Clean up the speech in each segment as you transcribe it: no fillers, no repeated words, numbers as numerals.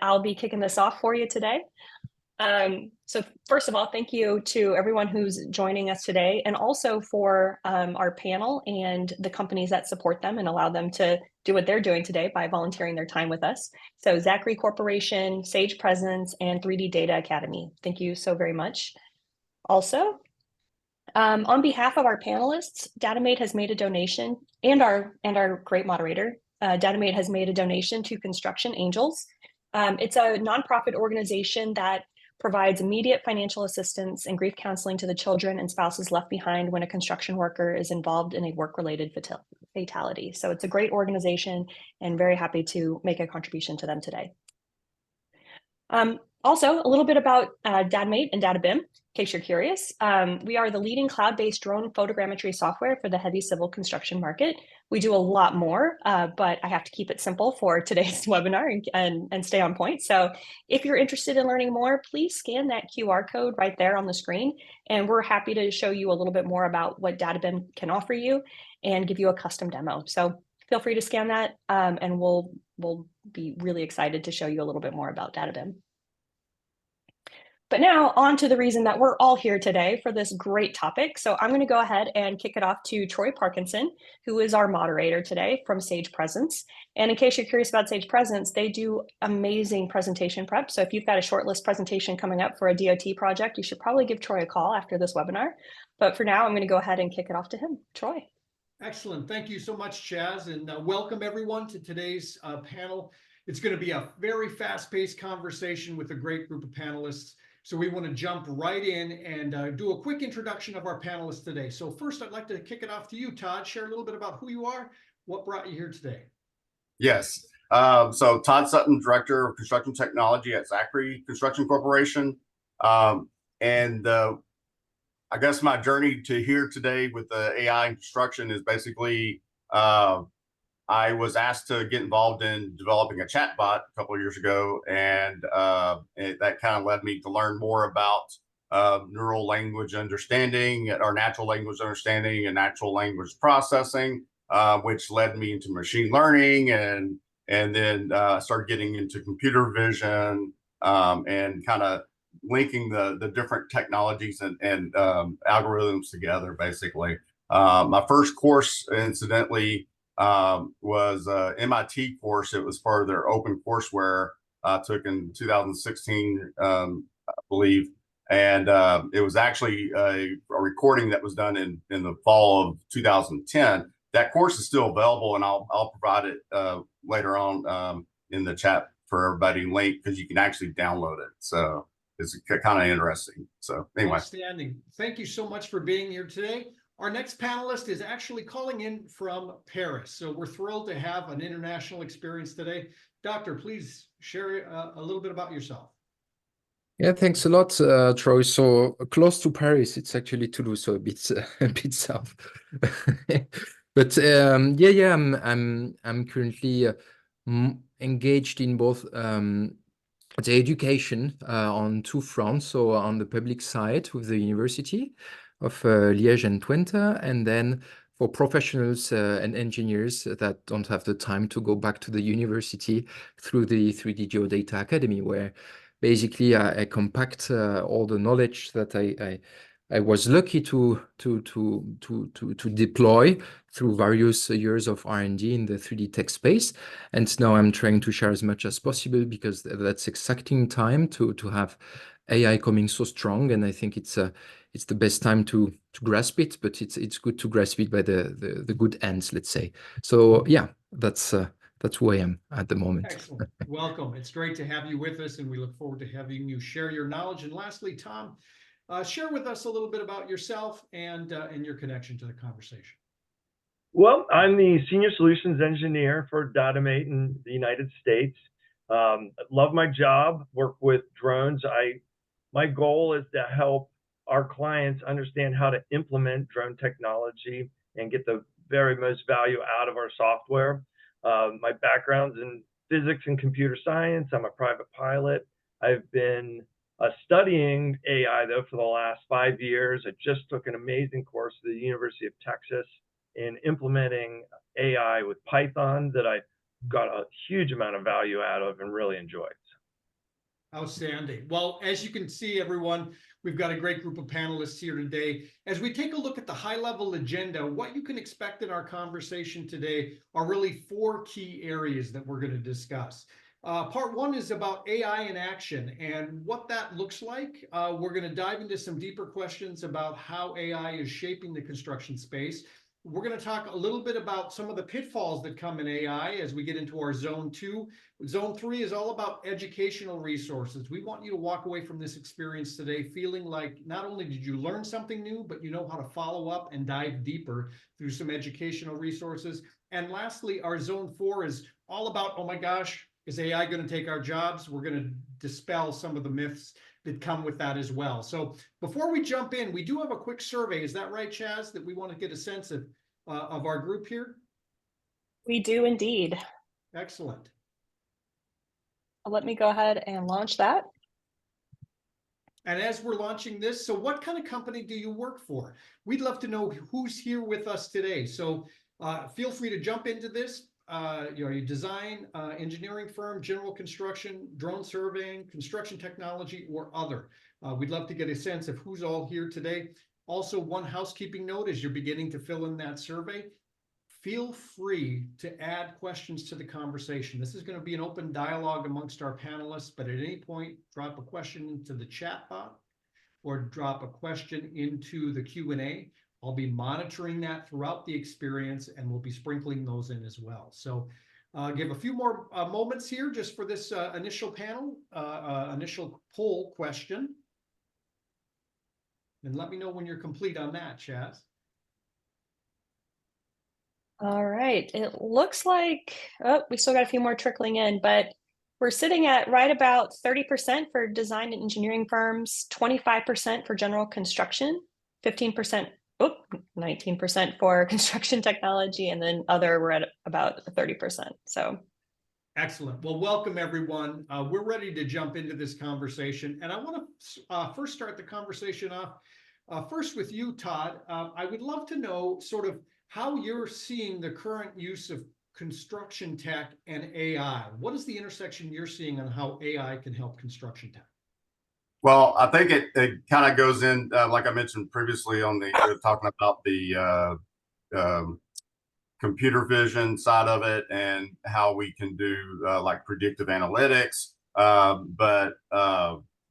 I'll be kicking this off for you today. So first of all, thank you to everyone who's joining us today, and also for our panel and the companies that support them and allow them to do what they're doing today by volunteering their time with us. So Zachry Corporation, Sage Presence, and 3D Data Academy. Thank you so very much. Also, on behalf of our panelists, Datumate has made a donation, and our great moderator, Datumate has made a donation to Construction Angels. It's a nonprofit organization that provides immediate financial assistance and grief counseling to the children and spouses left behind when a construction worker is involved in a work-related fatality. So it's a great organization, and very happy to make a contribution to them today. Also, a little bit about Datumate and DataBIM, in case you're curious. We are the leading cloud-based drone photogrammetry software for the heavy civil construction market. We do a lot more, but I have to keep it simple for today's webinar and stay on point. So if you're interested in learning more, please scan that QR code right there on the screen, and we're happy to show you a little bit more about what DataBIM can offer you and give you a custom demo. So feel free to scan that, and we'll be really excited to show you a little bit more about DataBIM. But now on to the reason that we're all here today for this great topic. So I'm going to go ahead and kick it off to Troy Parkinson, who is our moderator today from Sage Presence. And in case you're curious about Sage Presence, they do amazing presentation prep. So if you've got a shortlist presentation coming up for a DOT project, you should probably give Troy a call after this webinar. But for now, I'm going to go ahead and kick it off to him. Troy. Excellent. Thank you so much, Chaz, and welcome everyone to today's panel. It's going to be a very fast-paced conversation with a great group of panelists. So we want to jump right in and do a quick introduction of our panelists today. So first, I'd like to kick it off to you, Todd. Share a little bit about who you are, what brought you here today. Yes. So Todd Sutton, Director of Construction Technology at Zachry Construction Corporation. I guess my journey to here today with the AI in construction is basically I was asked to get involved in developing a chatbot a couple of years ago, and that kind of led me to learn more about neural language understanding, or natural language understanding, and natural language processing, which led me into machine learning, and then started getting into computer vision, and kind of linking the different technologies and algorithms together, basically. My first course, incidentally, was an MIT course. It was part of their open courseware I took in 2016, I believe. And it was actually a recording that was done in the fall of 2010. That course is still available, and I'll provide it later on in the chat for everybody link, because you can actually download it. So it's kind of interesting. So anyway. Outstanding. Thank you so much for being here today. Our next panelist is actually calling in from Paris. So we're thrilled to have an international experience today. Doctor, please share a little bit about yourself. Yeah, thanks a lot, Troy. So close to Paris, it's actually Toulouse, so a bit south. But I'm currently engaged in both the education on two fronts. So on the public side with the University of Liège and Twente, and then for professionals and engineers that don't have the time to go back to the university through the 3D Geodata Academy, where basically I compact all the knowledge that I was lucky to deploy through various years of R&D in the 3D tech space. And now I'm trying to share as much as possible, because that's exciting time to have AI coming so strong, and I think it's the best time to grasp it, but it's good to grasp it by the good ends, let's say. So yeah, that's who I am at the moment. Excellent. Welcome. It's great to have you with us, and we look forward to having you share your knowledge. And lastly, Tom, share with us a little bit about yourself and your connection to the conversation. Well, I'm the Senior Solutions Engineer for Datumate in the United States. Love my job, work with drones. My goal is to help our clients understand how to implement drone technology and get the very most value out of our software. My background's in physics and computer science. I'm a private pilot. I've been studying AI, though, for the last 5 years. I just took an amazing course at the University of Texas in implementing AI with Python that I got a huge amount of value out of and really enjoyed. Outstanding. Well, as you can see, everyone, we've got a great group of panelists here today. As we take a look at the high-level agenda, what you can expect in our conversation today are really 4 key areas that we're going to discuss. Part 1 is about AI in action and what that looks like. We're going to dive into some deeper questions about how AI is shaping the construction space. We're going to talk a little bit about some of the pitfalls that come in AI as we get into our zone 2. Zone 3 is all about educational resources. We want you to walk away from this experience today feeling like not only did you learn something new, but you know how to follow up and dive deeper through some educational resources. And lastly, our zone 4 is all about, oh my gosh, is AI going to take our jobs? We're going to dispel some of the myths that come with that as well. So before we jump in, we do have a quick survey. Is that right, Chaz, that we want to get a sense of our group here? We do indeed. Excellent. Let me go ahead and launch that. And as we're launching this, so what kind of company do you work for? We'd love to know who's here with us today. So feel free to jump into this. Your design, engineering firm, general construction, drone surveying, construction technology, or other. We'd love to get a sense of who's all here today. Also, one housekeeping note as you're beginning to fill in that survey, feel free to add questions to the conversation. This is going to be an open dialogue amongst our panelists, but at any point, drop a question into the chat box or drop a question into the Q&A. I'll be monitoring that throughout the experience, and we'll be sprinkling those in as well. So give a few more moments here just for this initial panel, initial poll question. And let me know when you're complete on that, Chaz. All right, it looks like, oh, we still got a few more trickling in, but we're sitting at right about 30% for design and engineering firms, 25% for general construction, 15%, 19% for construction technology, and then other, we're at about 30%. So excellent. Well, welcome everyone. We're ready to jump into this conversation. And I want to first start the conversation off first with you, Todd. I would love to know sort of how you're seeing the current use of construction tech and AI. What is the intersection you're seeing on how AI can help construction tech? Well, I think it kind of goes in, like I mentioned previously on the talking about the computer vision side of it and how we can do like predictive analytics. But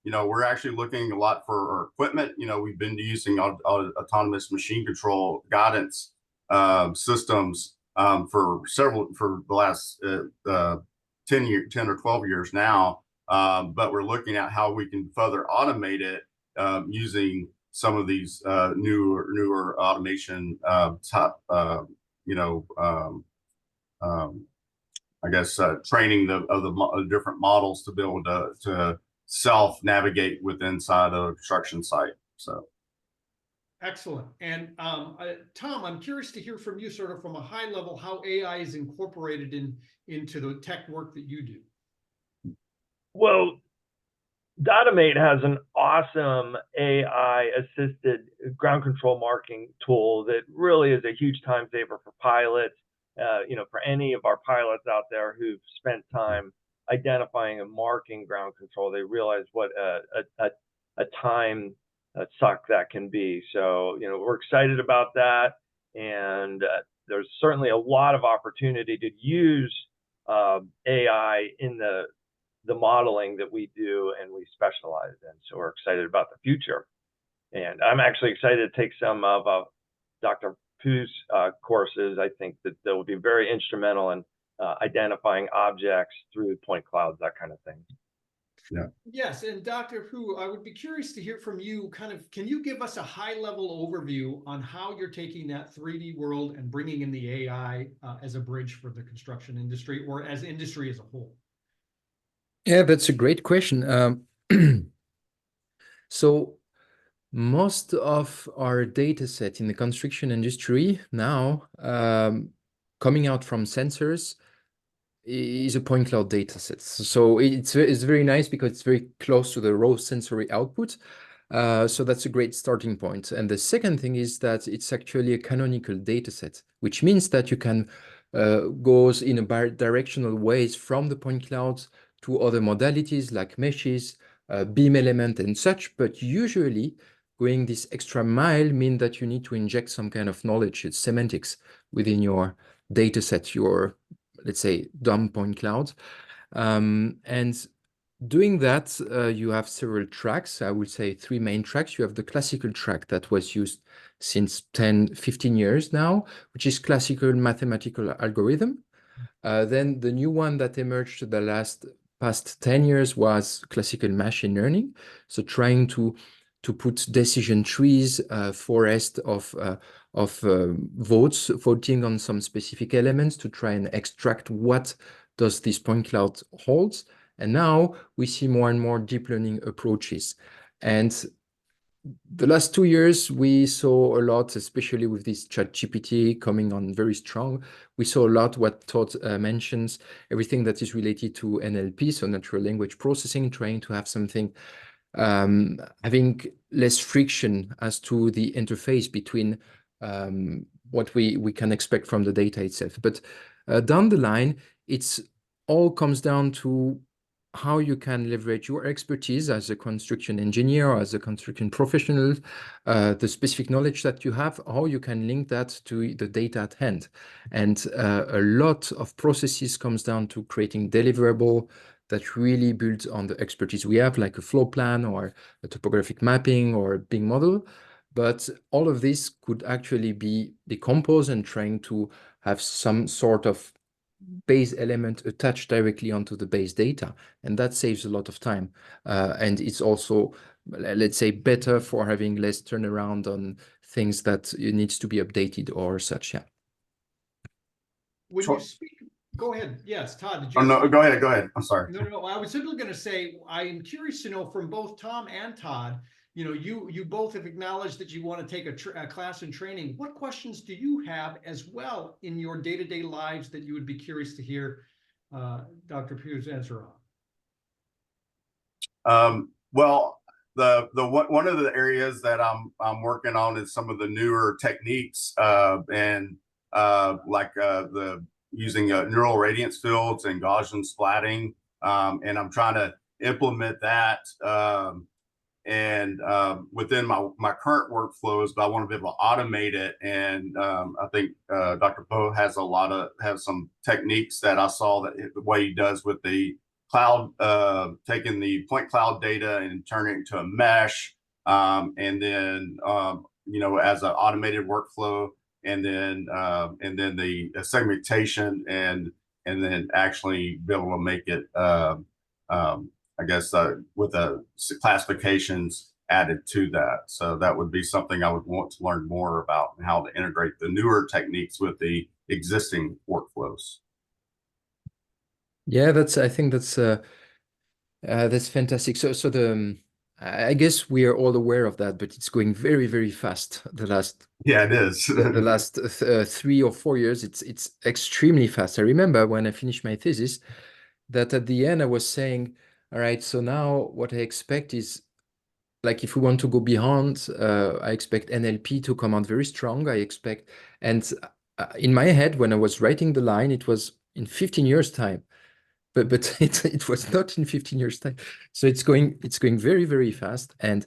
you know, we're actually looking a lot for our equipment. You know, we've been using autonomous machine control guidance systems for the last 10 or 12 years now. But we're looking at how we can further automate it using some of these newer automation type, you know, I guess training of the different models to be able to self-navigate inside a construction site. So. Excellent. And Tom, I'm curious to hear from you sort of from a high level how AI is incorporated into the tech work that you do. Well, Datumate has an awesome AI-assisted ground control marking tool that really is a huge time saver for pilots. You know, for any of our pilots out there who've spent time identifying and marking ground control, they realize what a time suck that can be. So, you know, we're excited about that, and there's certainly a lot of opportunity to use AI in the modeling that we do and we specialize in. So we're excited about the future. And I'm actually excited to take some of Dr. Poux' courses. I think that they will be very instrumental in identifying objects through point clouds, that kind of thing. Yeah. Yes, and Dr. Poux, I would be curious to hear from you. Kind of, can you give us a high-level overview on how you're taking that 3D world and bringing in the AI as a bridge for the construction industry, or as industry as a whole? Yeah, that's a great question. So most of our data set in the construction industry now, coming out from sensors, is a point cloud data set. So it's very nice because it's very close to the raw sensory output. So that's a great starting point. And the second thing is that it's actually a canonical data set, which means that you can go in a directional ways from the point clouds to other modalities like meshes, beam element and such, but usually going this extra mile mean that you need to inject some kind of knowledge, it's semantics within your data set, your, let's say, dumb point clouds. And doing that, you have several tracks. I would say 3 main tracks. You have the classical track that was used since 10, 15 years now, which is classical mathematical algorithm. Then the new one that emerged the past 10 years was classical machine learning. So trying to put decision trees, forest of votes, voting on some specific elements to try and extract what does this point cloud holds. And now we see more and more deep learning approaches. And the last 2 years, we saw a lot, especially with this ChatGPT coming on very strong. We saw a lot what Todd mentions, everything that is related to NLP, so natural language processing, trying to have something having less friction as to the interface between what we can expect from the data itself. But down the line, it's all comes down to how you can leverage your expertise as a construction engineer or as a construction professional, the specific knowledge that you have, how you can link that to the data at hand. And a lot of processes comes down to creating deliverable that really builds on the expertise we have, like a floor plan or a topographic mapping or a big model. But all of this could actually be decomposed and trying to have some sort of base element attached directly onto the base data, and that saves a lot of time, and it's also, let's say, better for having less turnaround on things that needs to be updated or such. Yeah. When Sure. you speak, go ahead. Yes, Todd, did you? Oh, no, go ahead. I'm sorry. No. I was simply going to say, I am curious to know from both Tom and Todd, you both have acknowledged that you want to take a class in training. What questions do you have as well in your day-to-day lives that you would be curious to hear Dr. Poux' answer on? Well, the one of the areas that I'm working on is some of the newer techniques and like the using neural radiance fields and Gaussian splatting, and I'm trying to implement that within my current workflows, but I want to be able to automate it. And I think Dr. Poux has some techniques that I saw that the way he does with the cloud, taking the point cloud data and turning it into a mesh, and then as an automated workflow, and then the segmentation, and then actually be able to make it I guess with the classifications added to that. So that would be something I would want to learn more about, and how to integrate the newer techniques with the existing workflows. Yeah, I think that's fantastic. So I guess we are all aware of that, but it's going very, very fast. Yeah, it is. the last 3 or 4 years, it's extremely fast. I remember when I finished my thesis that at the end I was saying, all right, so now what I expect is, like, if we want to go beyond, I expect NLP to come out very strong. I expect, and in my head, when I was writing the line, it was in 15 years time, but it was not in 15 years time. So it's going very, very fast, and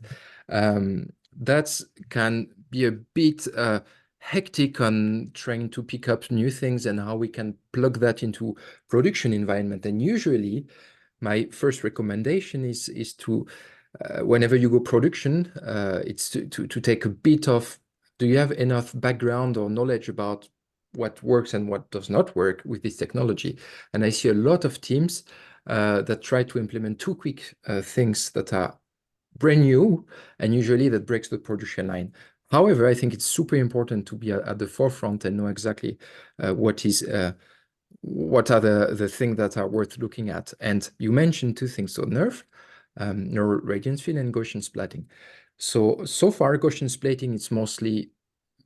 that can be a bit hectic on trying to pick up new things and how we can plug that into production environment. And usually my first recommendation is to whenever you go production, it's to take a bit of, do you have enough background or knowledge about what works and what does not work with this technology? And I see a lot of teams that try to implement too quick things that are brand new, and usually that breaks the production line. However, I think it's super important to be at the forefront and know exactly what are the things that are worth looking at. And you mentioned 2 things, so NERF, neural radiance field, and Gaussian splatting. So far, Gaussian splatting is mostly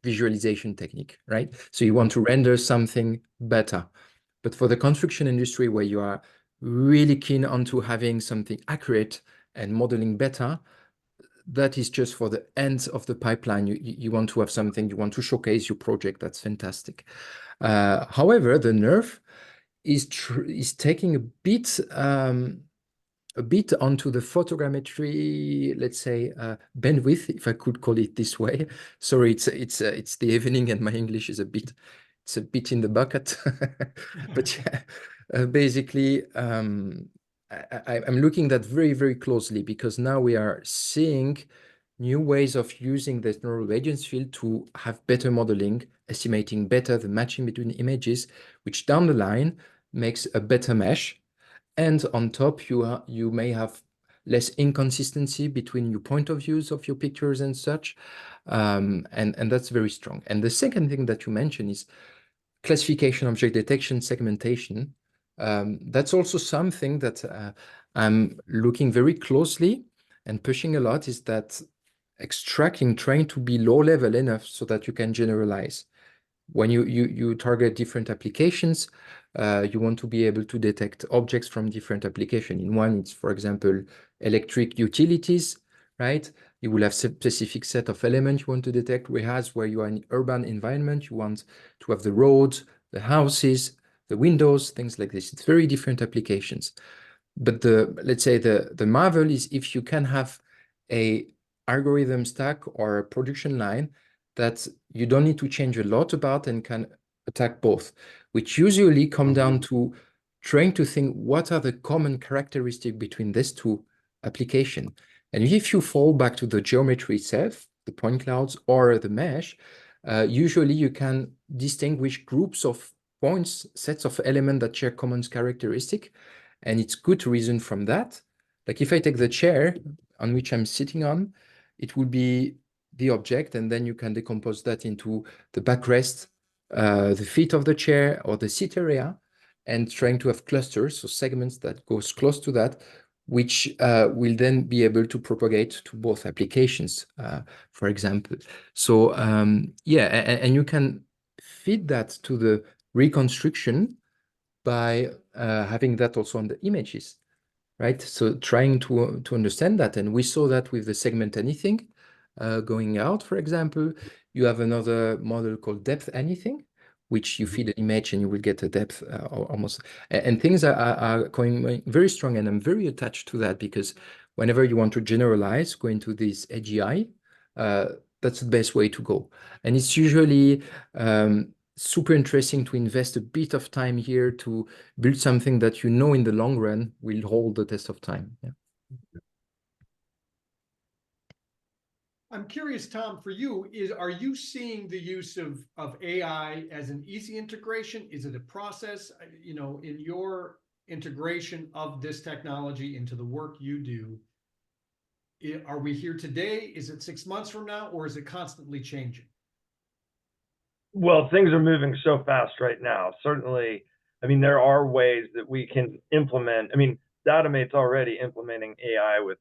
visualization technique, right? So you want to render something better. But for the construction industry, where you are really keen onto having something accurate and modeling better, that is just for the end of the pipeline. You want to have something, you want to showcase your project. That's fantastic. However, the NERF is taking a bit onto the photogrammetry, let's say, bandwidth, if I could call it this way. Sorry, it's the evening and my English is a bit in the bucket. But yeah, basically, I'm looking at that very, very closely, because now we are seeing new ways of using this neural radiance field to have better modeling, estimating better the matching between images, which down the line makes a better mesh. And on top, you may have less inconsistency between your point of views of your pictures and such. And that's very strong. And the second thing that you mentioned is classification, object detection, segmentation. That's also something that I'm looking very closely and pushing a lot, is that extracting, trying to be low level enough so that you can generalize. When you target different applications, you want to be able to detect objects from different applications. In one, it's, for example, electric utilities, right? You will have specific set of elements you want to detect, whereas where you are in an urban environment, you want to have the roads, the houses, the windows, things like this. It's very different applications. But let's say the marvel is if you can have a algorithm stack or a production line that you don't need to change a lot about and can attack both, which usually come down to trying to think what are the common characteristics between these two applications. And if you fall back to the geometry itself, the point clouds or the mesh, usually you can distinguish groups of points, sets of elements that share common characteristic. And it's good to reason from that. Like if I take the chair on which I'm sitting on, it will be the object, and then you can decompose that into the backrest, the feet of the chair, or the seat area, and trying to have clusters, so segments that goes close to that, which will then be able to propagate to both applications, for example. So yeah, and you can feed that to the reconstruction by having that also on the images, right? So trying to understand that, and we saw that with the segment anything going out, for example. You have another model called depth anything, which you feed an image and you will get a depth almost. And things are going very strong, and I'm very attached to that, because whenever you want to generalize, go into this AGI, that's the best way to go. And it's usually super interesting to invest a bit of time here to build something that you know in the long run will hold the test of time. Yeah. I'm curious, Tom, for you, are you seeing the use of AI as an easy integration? Is it a process? You know, in your integration of this technology into the work you do, are we here today? Is it 6 months from now, or is it constantly changing? Well, things are moving so fast right now. Certainly, I mean, there are ways that we can implement. I mean, Datumate's already implementing AI with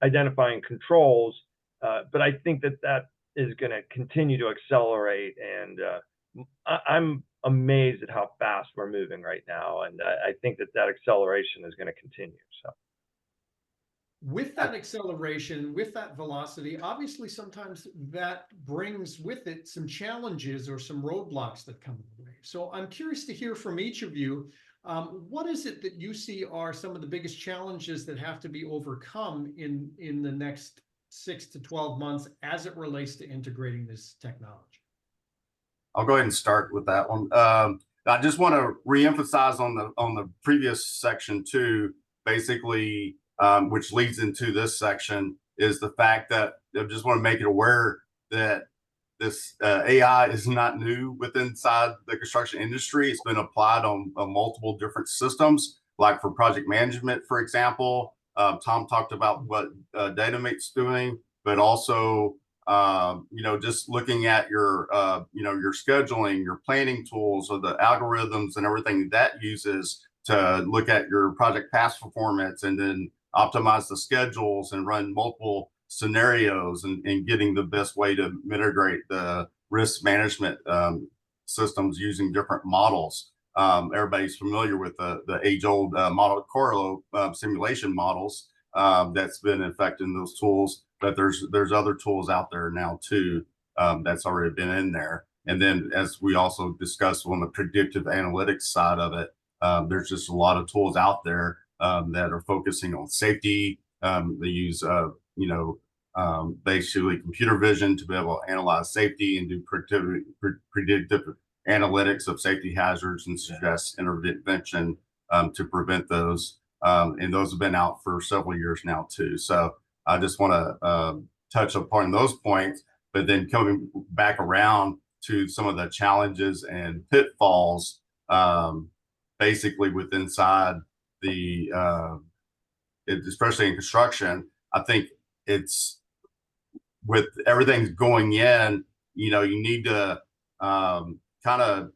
identifying controls, but I think that is going to continue to accelerate. And I'm amazed at how fast we're moving right now, and I think that acceleration is going to continue. So. With that acceleration, with that velocity, obviously sometimes that brings with it some challenges or some roadblocks that come in the way. So I'm curious to hear from each of you, what is it that you see are some of the biggest challenges that have to be overcome in the next 6 to 12 months as it relates to integrating this technology? I'll go ahead and start with that one. I just want to reemphasize on the previous section too, basically, which leads into this section, is the fact that I just want to make it aware that this AI is not new inside the construction industry. It's been applied on multiple different systems, like for project management, for example. Tom talked about what Datumate's doing, but also you know, just looking at your you know, your scheduling, your planning tools, or the algorithms and everything that uses to look at your project past performance, and then optimize the schedules and run multiple scenarios, and getting the best way to mitigate the risk management systems using different models. Everybody's familiar with the age-old model Correlo simulation models that's been effective in those tools, but there's other tools out there now too that's already been in there. And then, as we also discussed on the predictive analytics side of it, there's just a lot of tools out there that are focusing on safety. They use, basically computer vision to be able to analyze safety and do predictive analytics of safety hazards and suggest intervention to prevent those. And those have been out for several years now too. So I just want to touch upon those points, but then coming back around to some of the challenges and pitfalls, basically with inside the, especially in construction. I think it's with everything going in, you need to kind of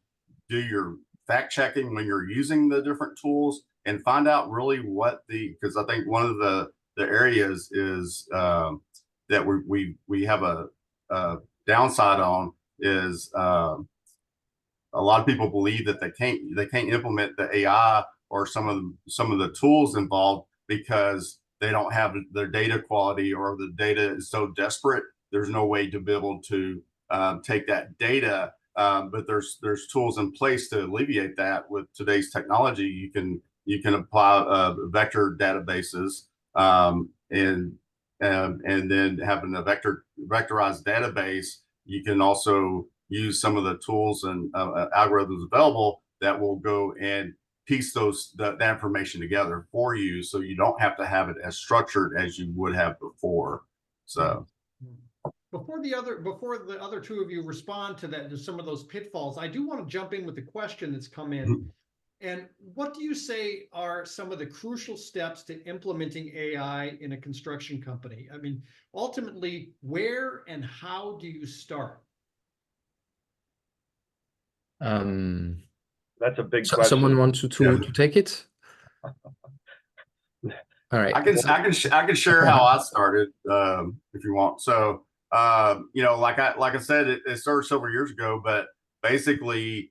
do your fact checking when you're using the different tools and find out really because I think one of the areas is that we have a downside on is a lot of people believe that they can't implement the AI or some of the tools involved because they don't have their data quality, or the data is so desperate there's no way to be able to take that data. But there's tools in place to alleviate that. With today's technology, you can apply vector databases and then having a vectorized database. You can also use some of the tools and algorithms available that will go and piece that information together for you, so you don't have to have it as structured as you would have before. So before the other two of you respond to some of those pitfalls, I do want to jump in with the question that's come in. And what do you say are some of the crucial steps to implementing AI in a construction company? I mean, ultimately, where and how do you start? That's a big question. Someone wants to take it? All right. I can share how I started if you want. So like I said, it started several years ago, but basically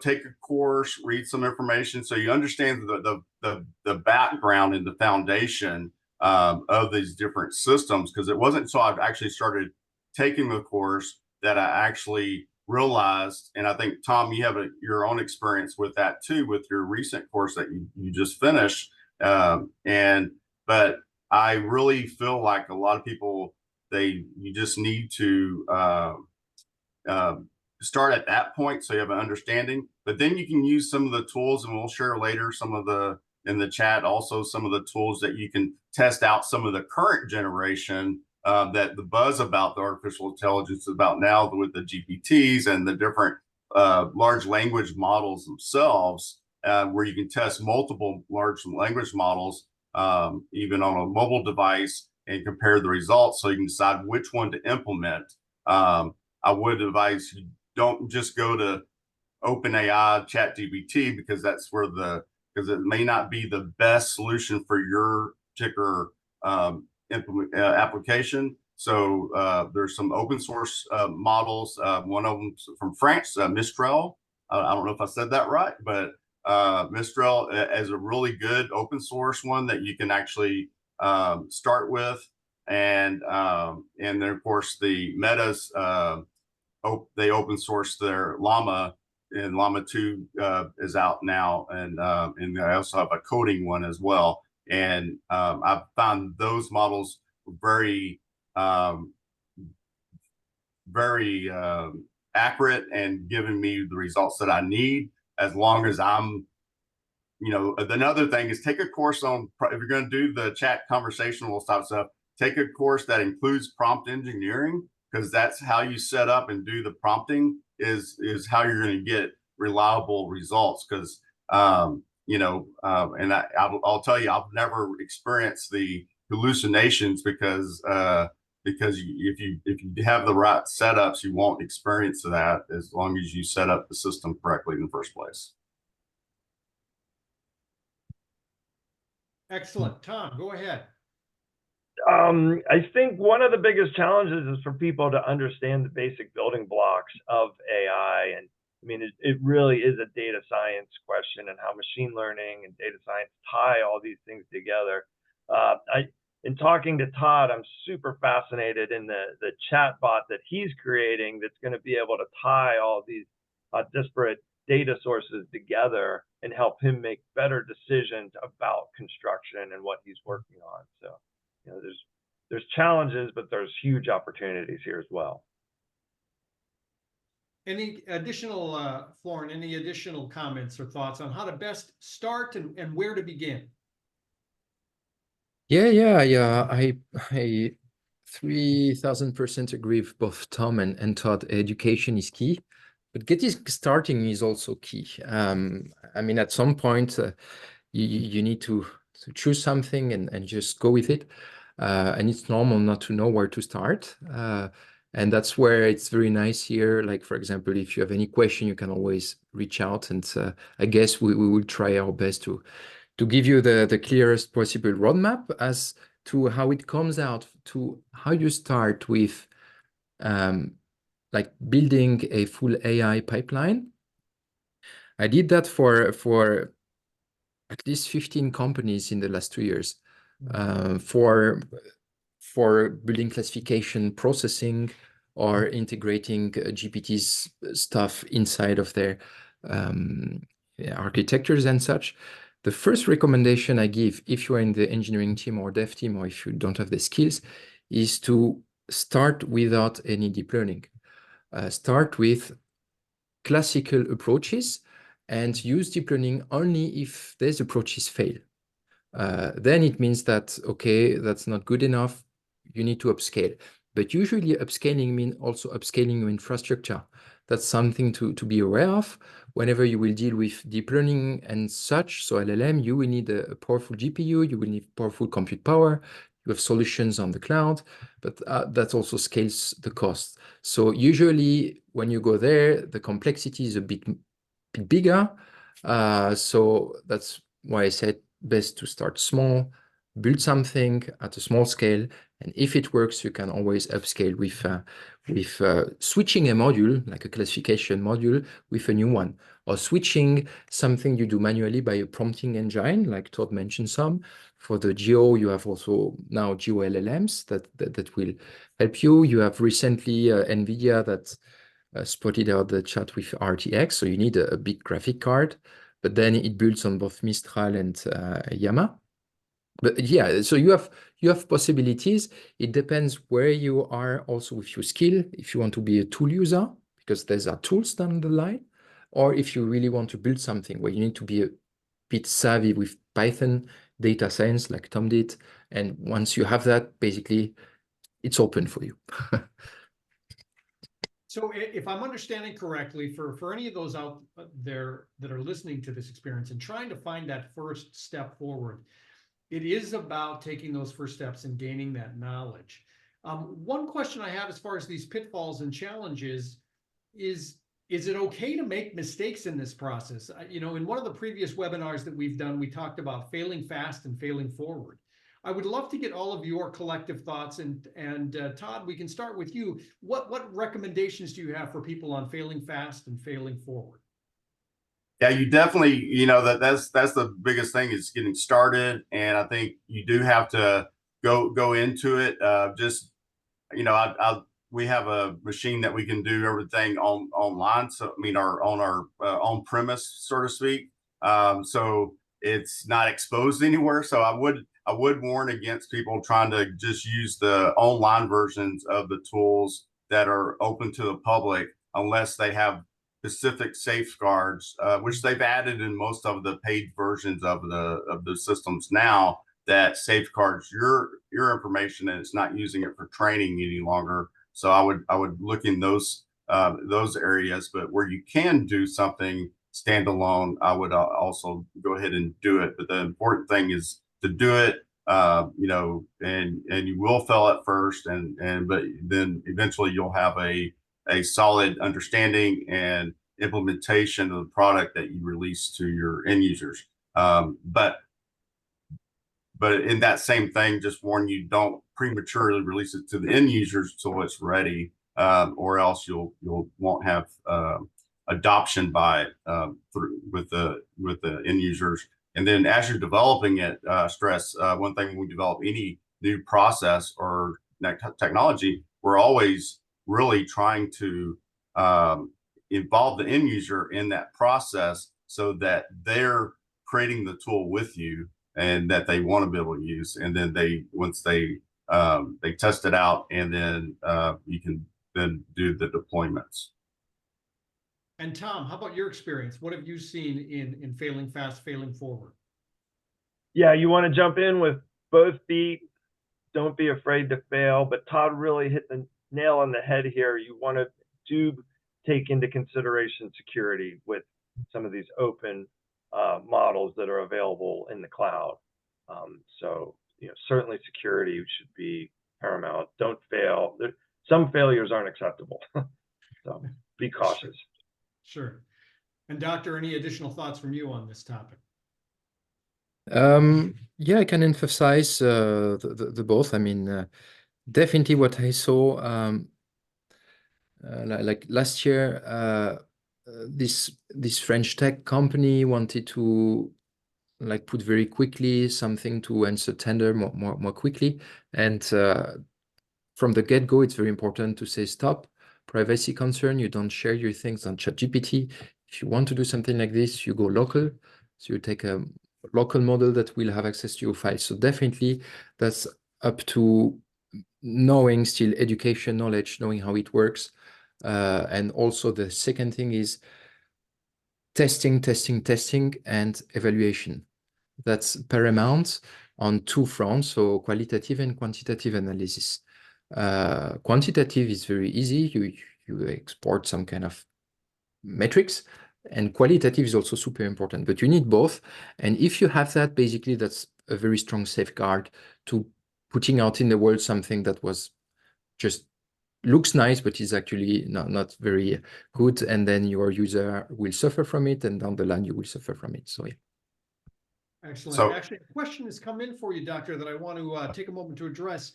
take a course, read some information so you understand the background and the foundation of these different systems. Because it wasn't until I've actually started taking the course that I actually realized, and I think, Tom, you have your own experience with that too, with your recent course that you just finished. But I really feel like a lot of people, you just need to start at that point so you have an understanding. But then you can use some of the tools, and we'll share later in the chat also some of the tools that you can test out some of the current generation that the buzz about the artificial intelligence about now with the GPTs and the different large language models themselves, where you can test multiple large language models, even on a mobile device, and compare the results so you can decide which one to implement. I would advise you don't just go to OpenAI, ChatGPT, because because it may not be the best solution for your particular application. So there's some open source models. One of them from France, Mistral. I don't know if I said that right, but Mistral is a really good open source one that you can actually start with. And then of course the Meta's they open source their Llama, and Llama 2 is out now, and I also have a coding one as well. And I've found those models very accurate and giving me the results that I need, as long as I'm, another thing is take a course on, if you're going to do the chat conversational stuff, take a course that includes prompt engineering, because that's how you set up and do the prompting is how you're going to get reliable results. Because and I'll tell you, I've never experienced the hallucinations because if you have the right setups, you won't experience that as long as you set up the system correctly in the first place. Excellent. Tom, go ahead. I think one of the biggest challenges is for people to understand the basic building blocks of AI. And I mean, it really is a data science question, and how machine learning and data science tie all these things together. in talking to Todd, I'm super fascinated in the chat bot that he's creating that's going to be able to tie all these disparate data sources together and help him make better decisions about construction and what he's working on. So, you know, there's challenges, but there's huge opportunities here as well. Any additional, Florent, any additional comments or thoughts on how to best start and where to begin? Yeah. I 3000% agree with both Tom and Todd. Education is key, but getting starting is also key. I mean, at some point, you need to choose something and just go with it. And it's normal not to know where to start. And that's where it's very nice here. Like, for example, if you have any question, you can always reach out. And I guess we will try our best to give you the clearest possible roadmap as to how it comes out, to how you start with like building a full AI pipeline. I did that for at least 15 companies in the last 2 years, for building classification processing or integrating GPT's stuff inside of their architectures and such. The first recommendation I give, if you're in the engineering team or dev team, or if you don't have the skills, is to start without any deep learning. Start with classical approaches and use deep learning only if these approaches fail. Then it means that, okay, that's not good enough. You need to upscale. But usually upscaling means also upscaling your infrastructure. That's something to be aware of. Whenever you will deal with deep learning and such, so LLM, you will need a powerful GPU, you will need powerful compute power, you have solutions on the cloud, but that also scales the cost. So usually when you go there, the complexity is a bit bigger. So that's why I said best to start small, build something at a small scale, and if it works, you can always upscale with switching a module, like a classification module, with a new one, or switching something you do manually by a prompting engine, like Todd mentioned some. For the Geo, you have also now Geo LLMs that will help you. You have recently NVIDIA that spotted out the chat with RTX, so you need a big graphic card, but then it builds on both Mistral and Llama. But yeah, so you have possibilities. It depends where you are also with your skill. If you want to be a tool user, because there's are tools down the line, or if you really want to build something where you need to be a bit savvy with Python, data science, like Tom did. And once you have that, basically, it's open for you. So if I'm understanding correctly, for any of those out there that are listening to this experience and trying to find that first step forward, it is about taking those first steps and gaining that knowledge. One question I have as far as these pitfalls and challenges is it okay to make mistakes in this process? You know, in one of the previous webinars that we've done, we talked about failing fast and failing forward. I would love to get all of your collective thoughts, and Todd, we can start with you. What recommendations do you have for people on failing fast and failing forward? Yeah, you definitely, you know, that's the biggest thing is getting started, and I think you do have to go into it. Just, you know, we have a machine that we can do everything online. So I mean, on our on premise, so to speak. So it's not exposed anywhere. So I would warn against people trying to just use the online versions of the tools that are open to the public unless they have specific safeguards, which they've added in most of the paid versions of the systems now, that safeguards your information and it's not using it for training any longer. So I would look in those areas, but where you can do something standalone, I would also go ahead and do it. But the important thing is to do it, you know, and you will fail at first, but then eventually you'll have a solid understanding and implementation of the product that you release to your end users. But in that same thing, just warn you, don't prematurely release it to the end users until it's ready, or else you won't have adoption by with the end users. And then as you're developing it, stress one thing when we develop any new process or technology, we're always really trying to involve the end user in that process so that they're creating the tool with you and that they want to be able to use. And then once they test it out, and then you can then do the deployments. And Tom, how about your experience? What have you seen in failing fast, failing forward? Yeah, you want to jump in with both feet. Don't be afraid to fail. But Todd really hit the nail on the head here. You want to take into consideration security with some of these open models that are available in the cloud. So, certainly security should be paramount. Don't fail. Some failures aren't acceptable. So be cautious. Sure. And Doctor, any additional thoughts from you on this topic? Yeah, I can emphasize the both. I mean, definitely what I saw, like last year, this French tech company wanted to like put very quickly something to answer tender more quickly, and from the get-go, it's very important to say stop. Privacy concern, you don't share your things on ChatGPT. If you want to do something like this, you go local. So you take a local model that will have access to your files. So definitely that's up to knowing still education, knowledge, knowing how it works. And also the second thing is testing, and evaluation. That's paramount on two fronts, so qualitative and quantitative analysis. Quantitative is very easy. You export some kind of metrics, and qualitative is also super important, but you need both. And if you have that, basically that's a very strong safeguard to putting out in the world something that was just looks nice, but is actually not very good. And then your user will suffer from it, and down the line you will suffer from it. So yeah. Excellent. So- Actually, a question has come in for you, Doctor, that I want to take a moment to address.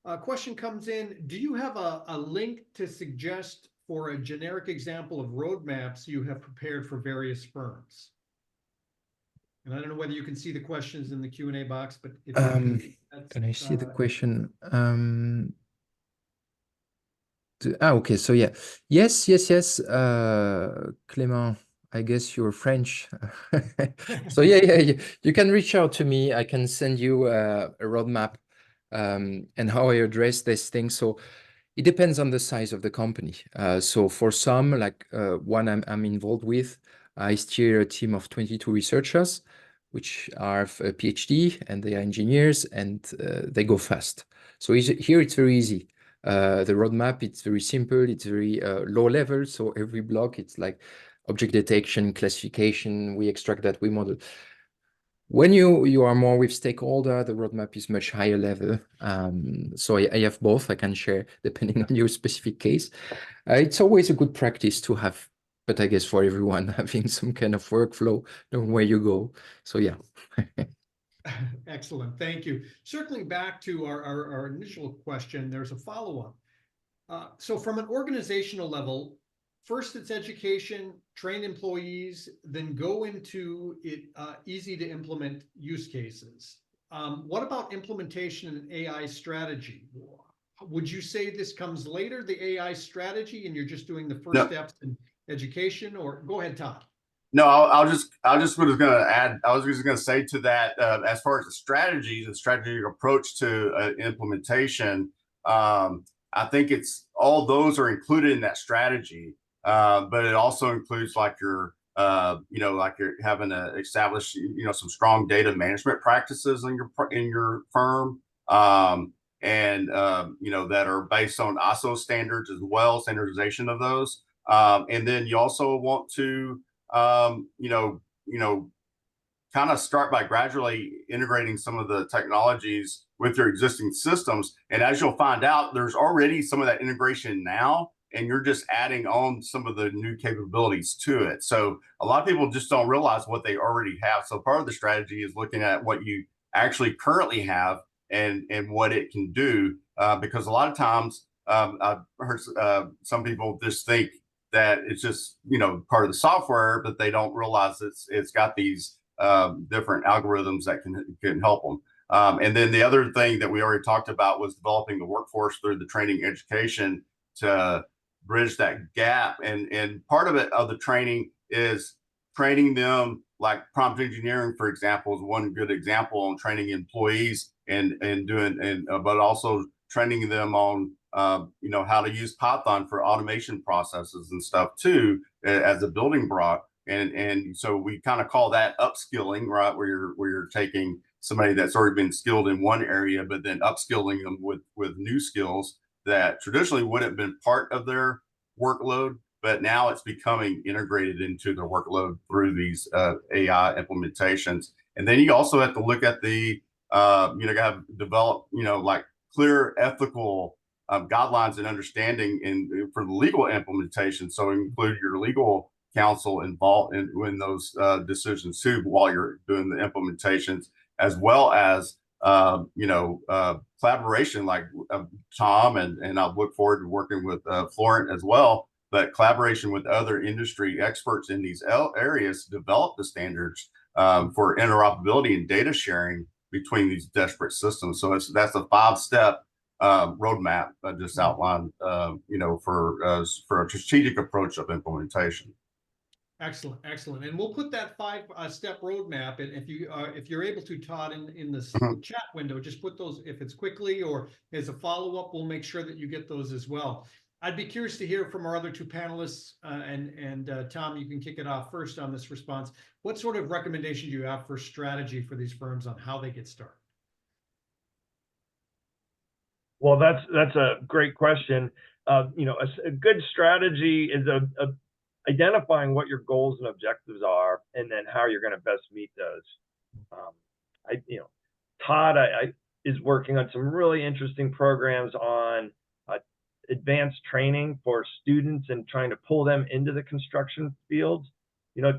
A question comes in. Do you have a link to suggest for a generic example of roadmaps you have prepared for various firms? And I don't know whether you can see the questions in the Q&A box, but if can I see the question? Okay, so yeah, yes, Clément, I guess you're French. So yeah, you can reach out to me. I can send you a roadmap and how I address this thing. So it depends on the size of the company. So for some, like one I'm involved with, I steer a team of 22 researchers, which are a PhD, and they are engineers, and they go fast. So here it's very easy. The roadmap, it's very simple, it's very low level. So every block, it's like object detection, classification, we extract that, we model. When you are more with stakeholder, the roadmap is much higher level. So I have both. I can share depending on your specific case. It's always a good practice to have, but I guess for everyone, having some kind of workflow, knowing where you go. So yeah. Excellent. Thank you. Circling back to our initial question, there's a follow-up. So from an organizational level, first it's education, train employees, then go into it easy to implement use cases. What about implementation and AI strategy? Would you say this comes later, the AI strategy, and you're just doing the first steps in education? Or go ahead, Todd. No, I was just going to add. I was just going to say to that, as far as the strategies and strategic approach to implementation, I think it's all those are included in that strategy, but it also includes like your, like you're having to establish, some strong data management practices in your firm, and that are based on ISO standards as well, standardization of those, and then you also want to kind of start by gradually integrating some of the technologies with your existing systems. And as you'll find out, there's already some of that integration now, and you're just adding on some of the new capabilities to it. So a lot of people just don't realize what they already have. So part of the strategy is looking at what you actually currently have and what it can do, because a lot of times I've heard some people just think that it's just part of the software, but they don't realize it's got these different algorithms that can help them. And then the other thing that we already talked about was developing the workforce through the training education to bridge that gap. And part of it, of the training, is training them, like prompt engineering, for example, is one good example on training employees and but also training them on how to use Python for automation processes and stuff too, as a building block. And so we kind of call that upskilling, right? Where you're taking somebody that's already been skilled in one area, but then upskilling them with new skills that traditionally wouldn't have been part of their workload, but now it's becoming integrated into their workload through these AI implementations. And then you also have to look at the have develop like clear ethical guidelines and understanding for the legal implementation. So include your legal counsel involved in those decisions too while you're doing the implementations, as well as collaboration like Tom, and I look forward to working with Florent as well, but collaboration with other industry experts in these areas to develop the standards for interoperability and data sharing between these disparate systems. So that's a 5-step roadmap I just outlined, for a strategic approach of implementation. Excellent, excellent. And we'll put that 5-step roadmap, and if you're able to, Todd, in the chat window, just put those, if it's quickly or as a follow-up, we'll make sure that you get those as well. I'd be curious to hear from our other 2 panelists, and Tom, you can kick it off first on this response. What sort of recommendation do you have for strategy for these firms on how they get started? Well, that's a great question. A good strategy is identifying what your goals and objectives are, and then how you're going to best meet those. Todd is working on some really interesting programs on advanced training for students and trying to pull them into the construction field.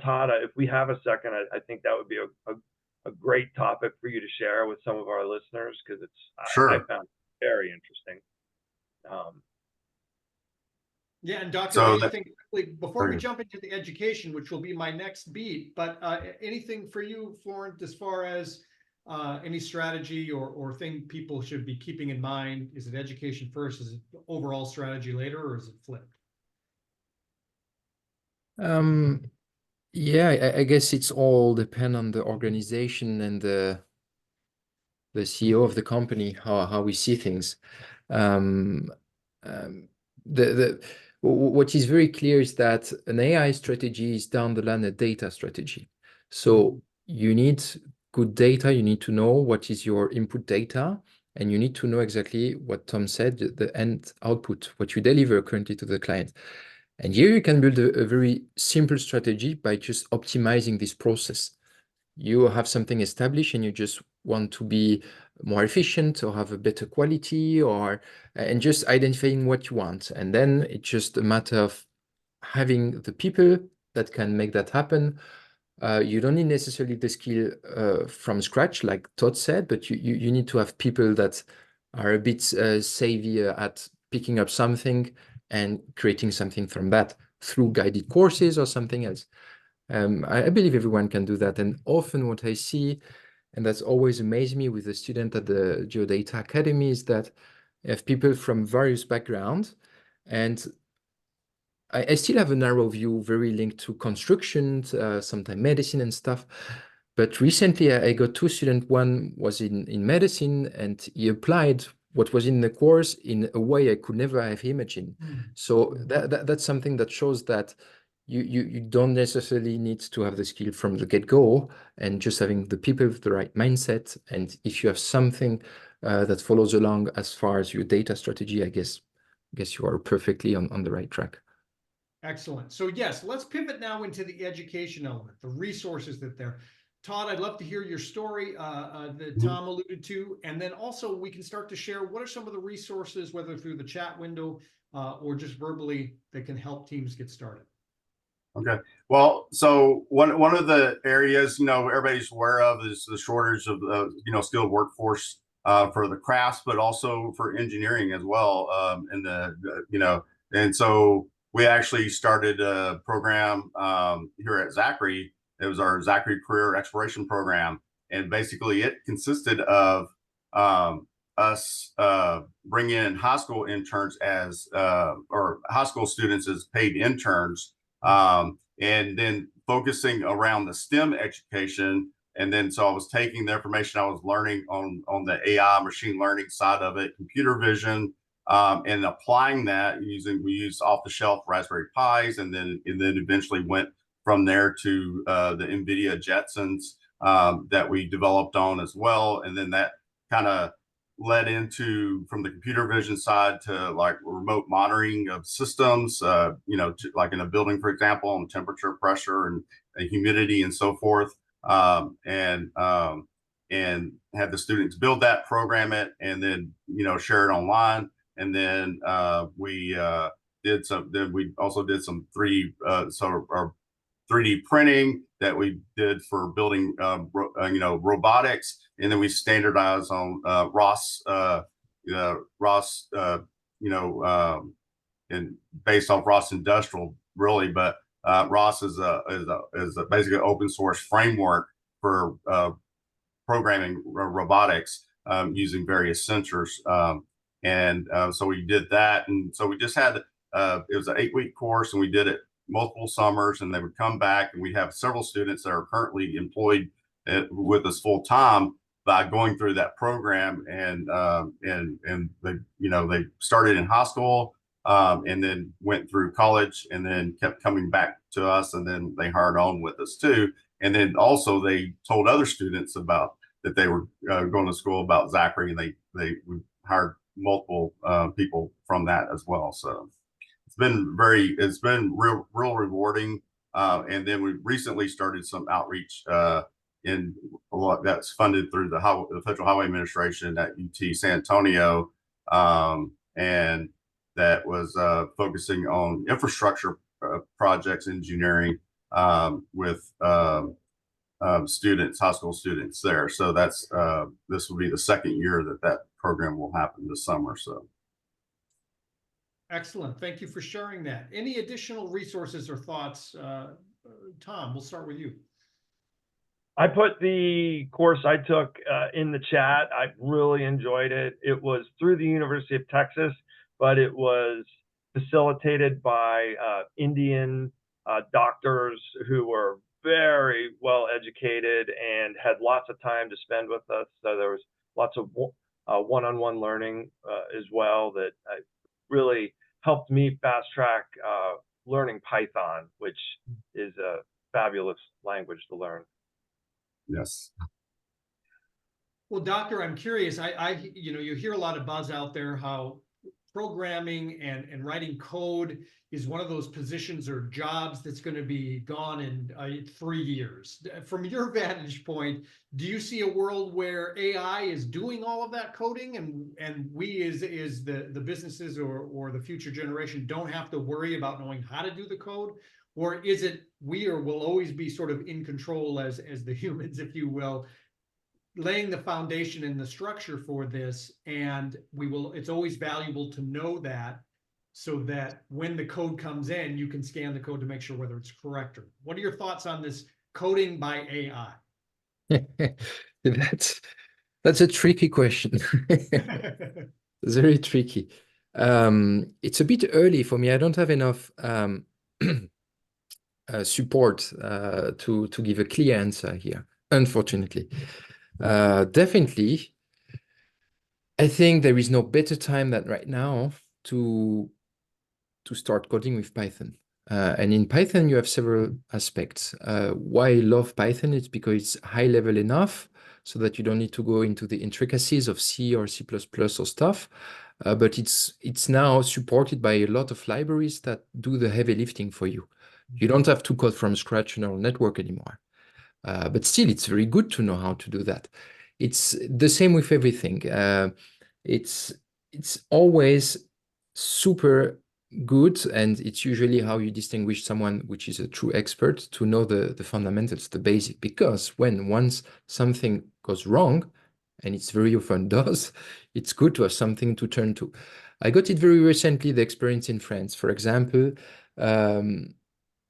Todd, if we have a second, I think that would be a great topic for you to share with some of our listeners, because Sure. I found it very interesting. Yeah, and Dr. So anything quickly before we jump into the education, which will be my next beat, but anything for you, Florent, as far as any strategy or thing people should be keeping in mind? Is it education first? Is it overall strategy later, or is it flipped? Yeah, I guess it's all depend on the organization and the CEO of the company, how we see things. What is very clear is that an AI strategy is down the line a data strategy. So you need good data. You need to know what is your input data, and you need to know exactly what Tom said, the end output, what you deliver currently to the client. And here you can build a very simple strategy by just optimizing this process. You have something established and you just want to be more efficient or have a better quality, and just identifying what you want. And then it's just a matter of having the people that can make that happen. You don't need necessarily the skill from scratch, like Todd said, but you need to have people that are a bit savvy at picking up something and creating something from that through guided courses or something else. I believe everyone can do that. And often what I see, and that's always amazed me with the student at the Geodata Academy, is that I have people from various backgrounds, and I still have a narrow view, very linked to construction, sometimes medicine and stuff. But recently I got 2 students. One was in medicine, and he applied what was in the course in a way I could never have imagined. So that's something that shows that you don't necessarily need to have the skill from the get-go, and just having the people with the right mindset. And if you have something that follows along as far as your data strategy, I guess you are perfectly on the right track. Excellent. So yes, let's pivot now into the education element, the resources that there. Todd, I'd love to hear your story that Tom alluded to, and then also we can start to share what are some of the resources, whether through the chat window or just verbally, that can help teams get started. Okay. Well, so one of the areas everybody's aware of is the shortage of skilled workforce for the crafts, but also for engineering as well. And so we actually started a program here at Zachry. It was our Zachry Career Exploration Program, and basically it consisted of us bringing in high school interns as or high school students as paid interns, and then focusing around the STEM education. And then so I was taking the information I was learning on the AI machine learning side of it, computer vision, and applying that we used off-the-shelf Raspberry Pis, and then eventually went from there to the NVIDIA Jetsons that we developed on as well. And then that kind of led into, from the computer vision side, to like remote monitoring of systems, like in a building, for example, on temperature, pressure, and humidity and so forth. And had the students build that, program it, and then, share it online. And then we also did some 3D printing that we did for building, robotics. And then we standardized on ROS, and based off ROS Industrial, really. But ROS is basically an open source framework for programming robotics using various sensors. So we did that, and so we just had it was an 8-week course, and we did it multiple summers, and they would come back, and we have several students that are currently employed with us full time by going through that program. And they started in high school, and then went through college, and then kept coming back to us, and then they hired on with us too. And then also they told other students about that they were going to school about Zachry, and we hired multiple people from that as well. So it's been real rewarding. And then we recently started some outreach in a lot that's funded through the Federal Highway Administration at UT San Antonio, and that was focusing on infrastructure projects engineering with students, high school students there. So that's this will be the second year that program will happen this summer. So excellent. Thank you for sharing that. Any additional resources or thoughts? Tom, we'll start with you. I put the course I took in the chat. I really enjoyed it. It was through the University of Texas, but it was facilitated by Indian doctors who were very well educated and had lots of time to spend with us. So there was lots of one-on-one learning as well that really helped me fast track learning Python, which is a fabulous language to learn. yes. Well, Doctor, I'm curious. You hear a lot of buzz out there how programming and writing code is one of those positions or jobs that's going to be gone in 3 years. From your vantage point, do you see a world where AI is doing all of that coding, and we as the businesses or the future generation don't have to worry about knowing how to do the code? Or is it we will always be sort of in control as the humans, if you will, laying the foundation and the structure for this, and it's always valuable to know that, so that when the code comes in, you can scan the code to make sure whether it's correct or. What are your thoughts on this coding by AI? That's a tricky question. Very tricky. It's a bit early for me. I don't have enough support to give a clear answer here, unfortunately. Definitely, I think there is no better time than right now to start coding with Python. And in Python, you have several aspects. Why I love Python is because it's high level enough so that you don't need to go into the intricacies of C or C++ or stuff. But it's now supported by a lot of libraries that do the heavy lifting for you. You don't have to code from scratch a neural network anymore. But still, it's very good to know how to do that. It's the same with everything. It's always super good, and it's usually how you distinguish someone which is a true expert, to know the fundamentals, the basic. Because once something goes wrong, and it's very often does, it's good to have something to turn to. I got it very recently, the experience in France. For example,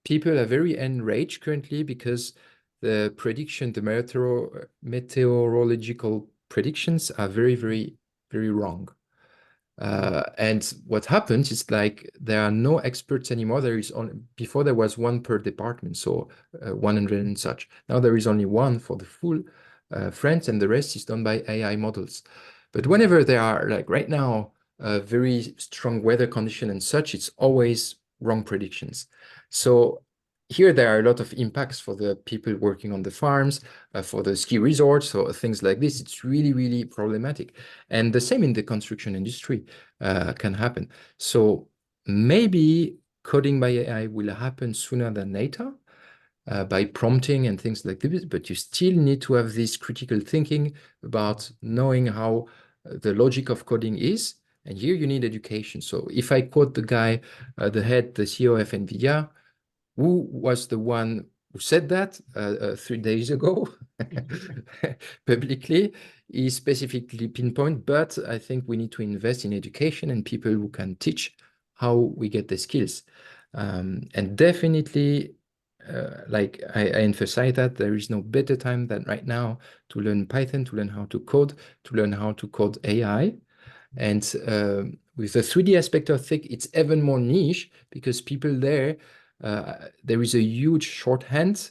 people are very enraged currently because the prediction, the meteorological predictions are very, very, very wrong. And what happens is like there are no experts anymore. There is only, before there was one per department, so 100 and such. Now there is only one for the full France, and the rest is done by AI models. But whenever there are, like right now, very strong weather condition and such, it's always wrong predictions. So here there are a lot of impacts for the people working on the farms, for the ski resorts, or things like this. It's really, really problematic. And the same in the construction industry can happen. So maybe coding by AI will happen sooner than later by prompting and things like this, but you still need to have this critical thinking about knowing how the logic of coding is. And here you need education. So if I quote the guy, the CEO of NVIDIA, who was the one who said that 3 days ago publicly, he specifically pinpoint, but I think we need to invest in education and people who can teach how we get the skills. And definitely, like I emphasize that there is no better time than right now to learn Python, to learn how to learn how to code AI. And with the 3D aspect of things, it's even more niche because people there is a huge shorthand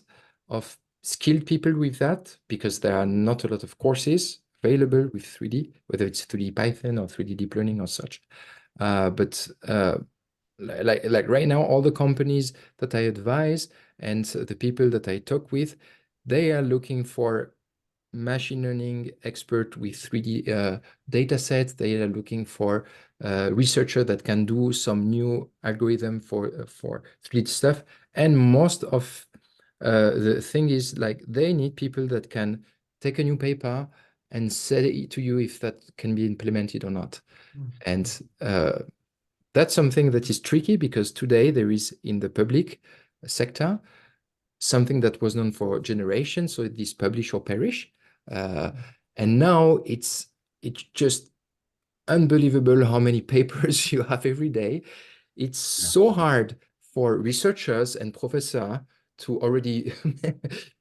of skilled people with that, because there are not a lot of courses available with 3D, whether it's 3D Python or 3D deep learning or such. But like right now, all the companies that I advise and the people that I talk with, they are looking for machine learning expert with 3D data sets. They are looking for researcher that can do some new algorithm for 3D stuff. And most of the thing is like they need people that can take a new paper and say to you if that can be implemented or not. And that's something that is tricky because today there is in the public sector something that was known for generations, so it is publish or perish. And now it's just unbelievable how many papers you have every day. It's so hard for researchers and professors to already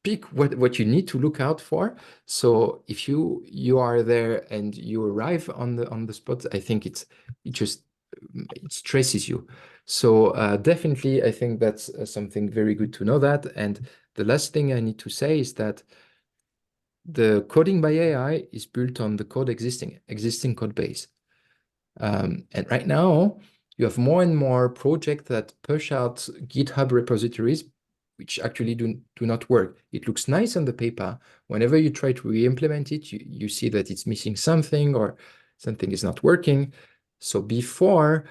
pick what you need to look out for. So if you are there and you arrive on the spot, I think it stresses you. So definitely, I think that's something very good to know that. And the last thing I need to say is that the coding by AI is built on the existing code base. And right now, you have more and more projects that push out GitHub repositories, which actually do not work. It looks nice on the paper. Whenever you try to re-implement it, you see that it's missing something or something is not working. So before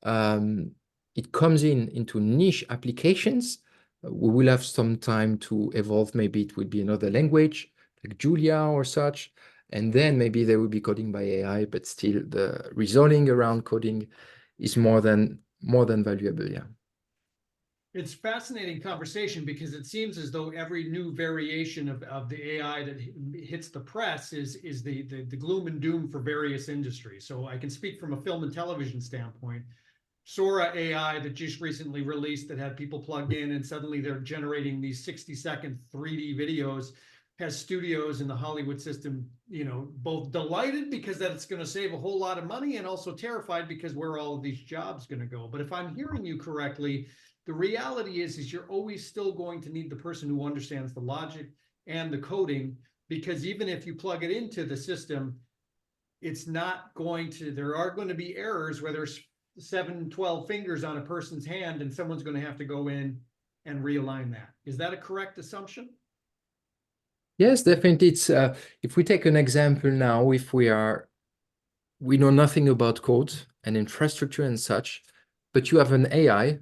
it comes into niche applications, we will have some time to evolve. Maybe it will be another language like Julia or such. And then maybe there will be coding by AI, but still the reasoning around coding is more than valuable. Yeah. It's fascinating conversation because it seems as though every new variation of the AI that hits the press is the gloom and doom for various industries. So I can speak from a film and television standpoint. Sora AI that just recently released that had people plugged in and suddenly they're generating these 60-second 3D videos has studios in the Hollywood system, both delighted because that it's going to save a whole lot of money and also terrified because where are all of these jobs going to go? But if I'm hearing you correctly, the reality is you're always still going to need the person who understands the logic and the coding, because even if you plug it into the system, it's not going to, there are going to be errors where there's 12 fingers on a person's hand and someone's going to have to go in and realign that. Is that a correct assumption? Yes, definitely. It's if we take an example now, if we know nothing about code and infrastructure and such, but you have an AI,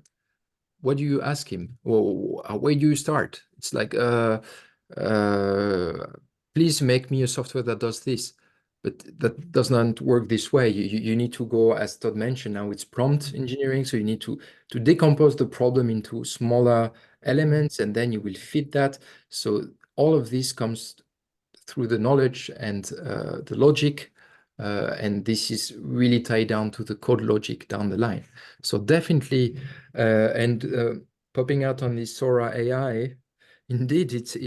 what do you ask him? Well, where do you start? It's like, please make me a software that does this, but that does not work this way. You need to go, as Todd mentioned, now it's prompt engineering, so you need to decompose the problem into smaller elements, and then you will fit that. So all of this comes through the knowledge and the logic, and this is really tied down to the code logic down the line. So definitely, and popping out on this Sora AI, Indeed, it's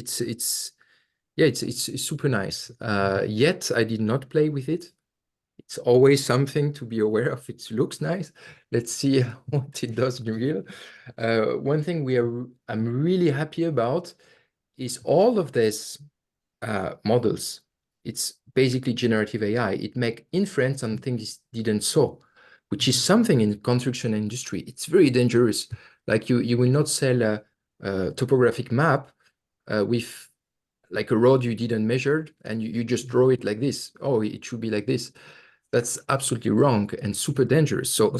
super nice. Yet I did not play with it. It's always something to be aware of. It looks nice. Let's see what it does in real. One thing I'm really happy about is all of these models. It's basically generative AI. It make inference on things it didn't saw, which is something in the construction industry. It's very dangerous. Like you will not sell a topographic map with like a road you didn't measure and you just draw it like this. Oh, it should be like this. That's absolutely wrong and super dangerous. So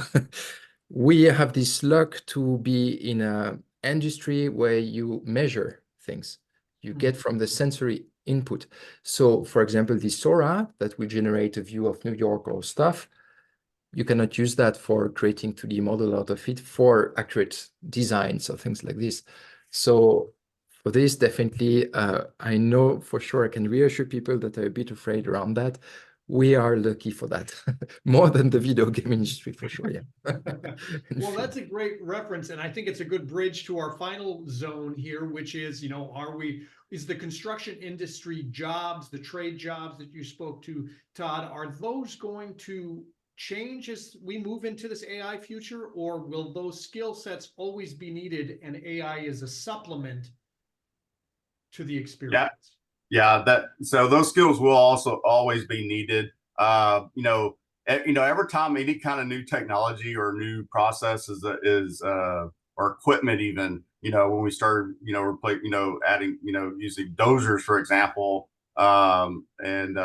we have this luck to be in an industry where you measure things. You get from the sensory input. So for example, the Sora that will generate a view of New York or stuff, you cannot use that for creating 2D model out of it for accurate designs or things like this. So for this, definitely, I know for sure I can reassure people that are a bit afraid around that. We are lucky for that, more than the video game industry for sure. Yeah. Well, that's a great reference, and I think it's a good bridge to our final zone here, which is, is the construction industry jobs, the trade jobs that you spoke to, Todd, are those going to change as we move into this AI future, or will those skill sets always be needed and AI is a supplement to the experience? So those skills will also always be needed. Every time any kind of new technology or new process is or equipment, even when we started adding using dozers, for example, and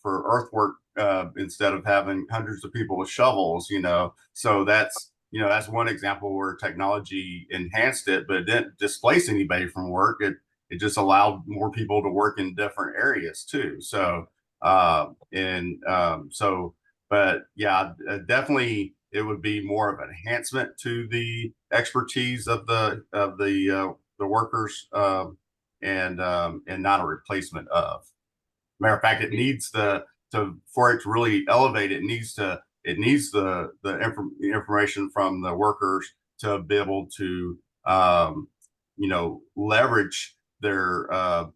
for earthwork instead of having hundreds of people with shovels. So that's one example where technology enhanced it, but it didn't displace anybody from work. It just allowed more people to work in different areas too. So, but yeah, definitely it would be more of an enhancement to the expertise of the workers, and not a replacement of. Matter of fact, it needs for it to really elevate, it needs the information from the workers to be able to leverage their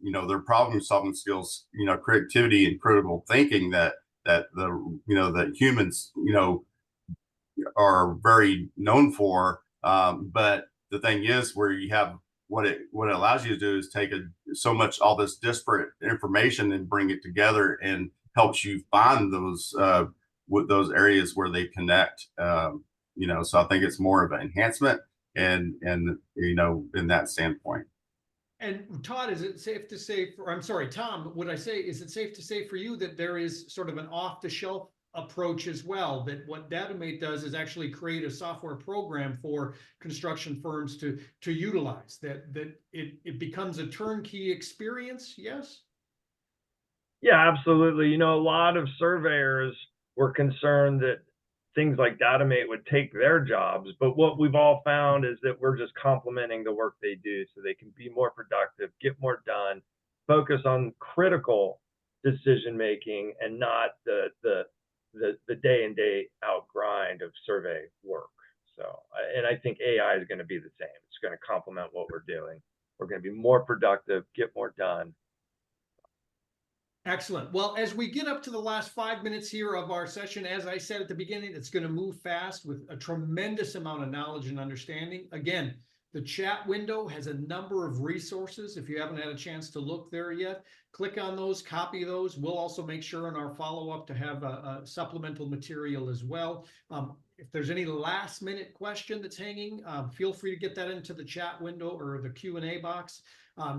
their problem solving skills, creativity and critical thinking that that humans are very known for. But the thing is, where you have what it allows you to do is take all this disparate information and bring it together, and helps you find those areas where they connect. So I think it's more of an enhancement, and in that standpoint. And Todd, is it safe to say, I'm sorry, Tom, is it safe to say for you that there is sort of an off-the-shelf approach as well, that what Datumate does is actually create a software program for construction firms to utilize, that it becomes a turnkey experience? Yes? Yeah, absolutely. A lot of surveyors were concerned that things like Datumate would take their jobs, but what we've all found is that we're just complementing the work they do so they can be more productive, get more done, focus on critical decision making, and not the day in day out grind of survey work. So, and I think AI is going to be the same. It's going to complement what we're doing. We're going to be more productive, get more done. Excellent. Well, as we get up to the last 5 minutes here of our session, as I said at the beginning, it's going to move fast with a tremendous amount of knowledge and understanding. Again, the chat window has a number of resources. If you haven't had a chance to look there yet, click on those, copy those. We'll also make sure in our follow-up to have a supplemental material as well. If there's any last minute question that's hanging, feel free to get that into the chat window or the Q&A box,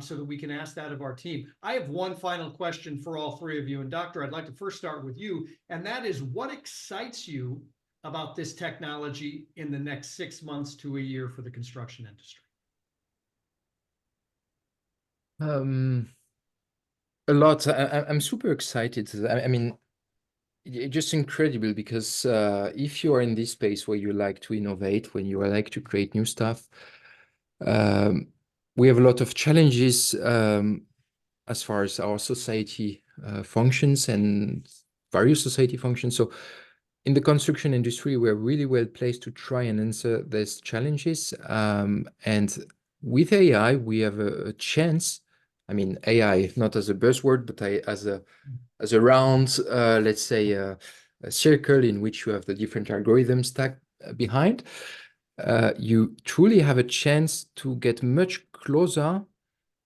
so that we can ask that of our team. I have one final question for all three of you. And Doctor, I'd like to first start with you. And that is, what excites you about this technology in the next 6 months to a year for the construction industry? A lot. I'm super excited. I mean, just incredible, because if you are in this space where you like to innovate, when you like to create new stuff, we have a lot of challenges as far as our society functions and various society functions. So in the construction industry, we're really well placed to try and answer these challenges. And with AI, we have a chance. I mean, AI not as a buzzword, but as a round, let's say, a circle in which you have the different algorithms stacked behind. You truly have a chance to get much closer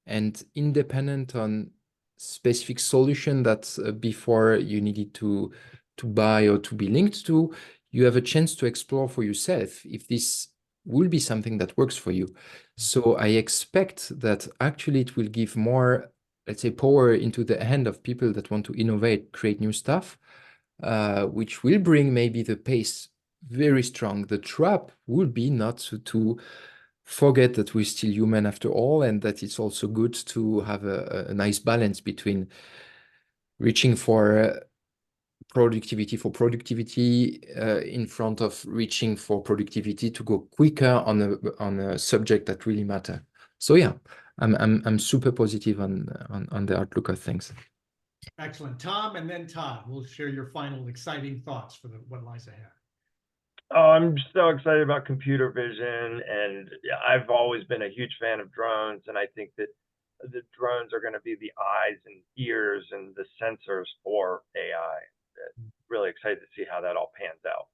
and independent on specific solution that before you needed to buy or to be linked to. You have a chance to explore for yourself if this will be something that works for you. So I expect that actually it will give more, let's say, power into the hand of people that want to innovate, create new stuff, which will bring maybe the pace very strong. The trap would be not to forget that we're still human after all, and that it's also good to have a nice balance between reaching for productivity in front of reaching for productivity to go quicker on a subject that really matter. So yeah, I'm super positive on the outlook of things. Excellent. Tom, and then Todd, we'll share your final exciting thoughts for what lies ahead. Oh, I'm so excited about computer vision, and I've always been a huge fan of drones, and I think that the drones are going to be the eyes and ears and the sensors for AI. Really excited to see how that all pans out.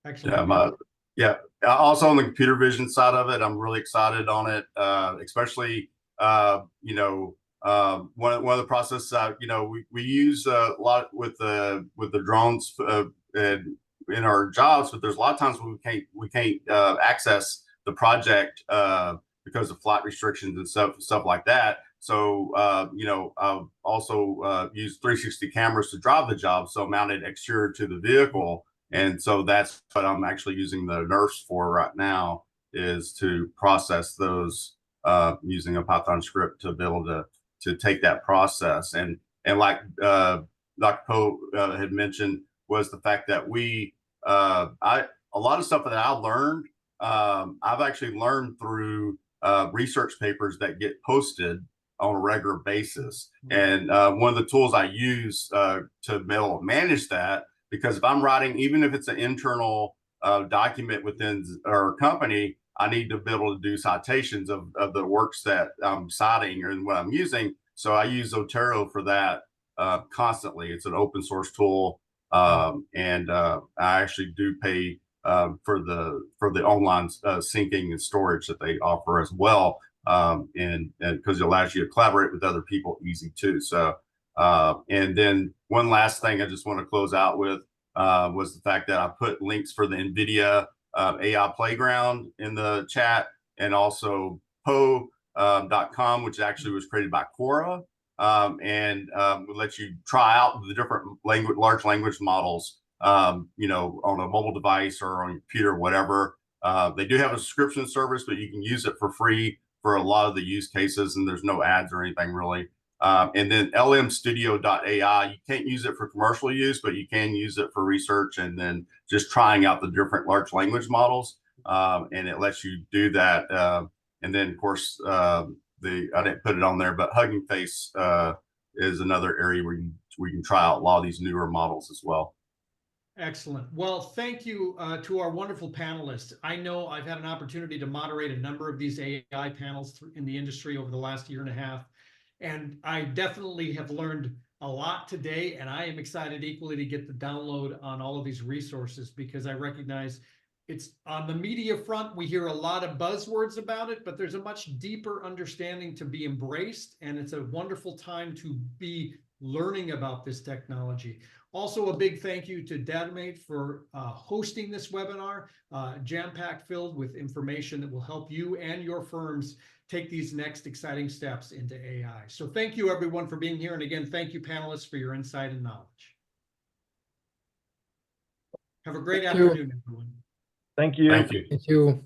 Excellent. Yeah, also on the computer vision side of it, I'm really excited on it, especially you know, one of the processes you know, we use a lot with the drones in our jobs, but there's a lot of times when we can't access the project because of flight restrictions and stuff like that. So you know, I've also used 360 cameras to drive the job, so mounted exterior to the vehicle. And so that's what I'm actually using the nurse for right now, is to process those using a Python script to be able to take that process. And like Dr. Poux had mentioned, was the fact that a lot of stuff that I learned, I've actually learned through research papers that get posted on a regular basis. And one of the tools I use to be able to manage that, because if I'm writing, even if it's an internal document within our company, I need to be able to do citations of the works that I'm citing and what I'm using. So I use Zotero for that constantly. It's an open source tool, and I actually do pay for the online syncing and storage that they offer as well, and because it allows you to collaborate with other people easy too. So. And then one last thing I just want to close out with was the fact that I put links for the NVIDIA AI Playground in the chat, and also Poux.com, which actually was created by Quora, and will let you try out the different large language models, you know, on a mobile device or on your computer, whatever. They do have a subscription service, but you can use it for free for a lot of the use cases, and there's no ads or anything really. And then lmstudio.ai, you can't use it for commercial use, but you can use it for research and then just trying out the different large language models. And it lets you do that. And then, of course, I didn't put it on there, but Hugging Face is another area where we can try out a lot of these newer models as well. Excellent. Well, thank you to our wonderful panelists. I know I've had an opportunity to moderate a number of these AI panels in the industry over the last year and a half. And I definitely have learned a lot today, and I am excited equally to get the download on all of these resources, because I recognize it's on the media front. We hear a lot of buzzwords about it, but there's a much deeper understanding to be embraced, and it's a wonderful time to be learning about this technology. Also, a big thank you to Datumate for hosting this webinar, jam-packed filled with information that will help you and your firms take these next exciting steps into AI. So thank you everyone for being here. And again, thank you panelists for your insight and knowledge. Have a great afternoon, everyone. Thank you. Thank you. Thank you.